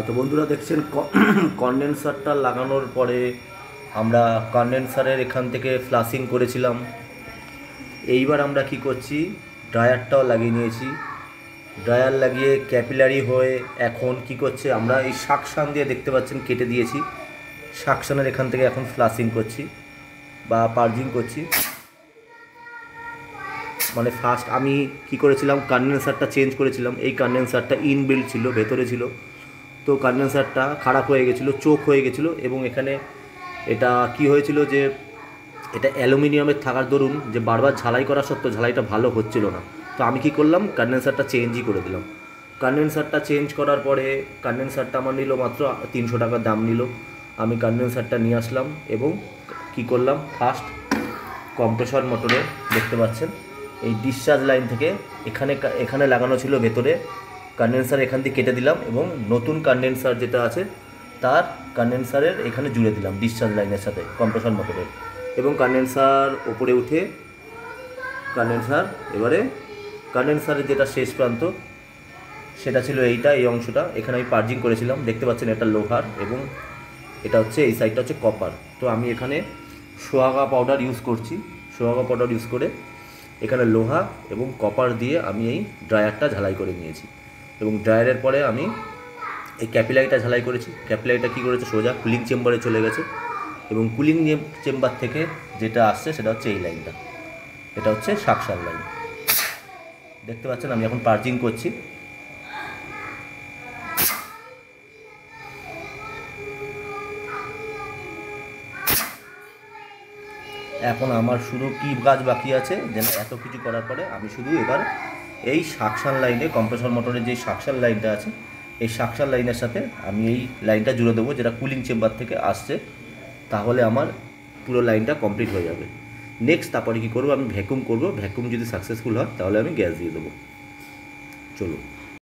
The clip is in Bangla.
তো বন্ধুরা দেখছেন কনডেন্সারটা লাগানোর পরে আমরা কনডেন্সারের এখান থেকে ফ্লাশিং করেছিলাম। এইবার আমরা কি করছি, ড্রায়ারটাও লাগিয়ে নিয়েছি। ড্রায়ার লাগিয়ে ক্যাপিলারি হয়ে এখন কি করছে, আমরা এই সাকশান দিয়ে দেখতে পাচ্ছেন কেটে দিয়েছি। সাকশানের এখান থেকে এখন ফ্লাশিং করছি বা পার্জিং করছি। মানে ফার্স্ট আমি কি করেছিলাম, কনডেন্সারটা চেঞ্জ করেছিলাম। এই কনডেন্সারটা ইনবিল্ট ছিল, ভেতরে ছিল। তো কনডেন্সারটা খারাপ হয়ে গেছিলো, চোক হয়ে গেছিলো। এবং এখানে এটা কি হয়েছিল যে এটা অ্যালুমিনিয়ামের থাকার দরুন যে বারবার ঝালাই করা সত্ত্বেও ঝালাইটা ভালো হচ্ছিল না। তো আমি কি করলাম, কনডেন্সারটা চেঞ্জই করে দিলাম। কনডেন্সারটা চেঞ্জ করার পরে কনডেন্সারটা আমার নিল মাত্র 300 টাকা দাম নিল। আমি কনডেন্সারটা নিয়ে আসলাম এবং কি করলাম, ফার্স্ট কম্প্রেসর মোটরে দেখতে পাচ্ছেন এই ডিসচার্জ লাইন থেকে এখানে এখানে লাগানো ছিল ভেতরে। কনডেন্সার এখান থেকে কেটে দিলাম এবং নতুন কনডেন্সার যেটা আছে তার কনডেন্সারের এখানে জুড়ে দিলাম ডিসচার্জ লাইনের সাথে কম্প্রেসর মোটরের। এবং কনডেন্সার ওপরে উঠে কনডেন্সার এবারে কনডেন্সারের যেটা শেষ প্রান্ত সেটা ছিল এইটা, এই অংশটা এখানে আমি পার্জিং করেছিলাম। দেখতে পাচ্ছেন এটা লোহার এবং এটা হচ্ছে এই সাইডটা হচ্ছে কপার। তো আমি এখানে সোহাগা পাউডার ইউজ করছি। সোহাগা পাউডার ইউজ করে এখানে লোহা এবং কপার দিয়ে আমি এই ড্রায়ারটা ঝালাই করে নিয়েছি। এবং ড্রায়ারের পরে আমি এই ক্যাপিলারিটা ঝালাই করেছি। ক্যাপিলারিটা কী করেছে, সোজা কুলিং চেম্বারে চলে গেছে। এবং কুলিং চেম্বার থেকে যেটা আসছে সেটা হচ্ছে এই লাইনটা, এটা হচ্ছে সাকশান লাইন। দেখতে পাচ্ছেন আমি এখন পার্জিং করছি। এখন আমার শুধু কী কাজ বাকি আছে, যেন এত কিছু করার পরে আমি শুধু এবার এই সাকশান লাইনে কম্প্রেসর মোটরের যে সাকশান লাইনটা আছে এই সাকশান লাইনের সাথে আমি এই লাইনটা জুড়ে দেবো যেটা কুলিং চেম্বার থেকে আসছে। তাহলে আমার পুরো লাইনটা কমপ্লিট হয়ে যাবে। নেক্সট তারপরে কী করবো, আমি ভ্যাকুম করব। ভ্যাকুম যদি সাকসেসফুল হয় তাহলে আমি গ্যাস দিয়ে দেবো। চলো।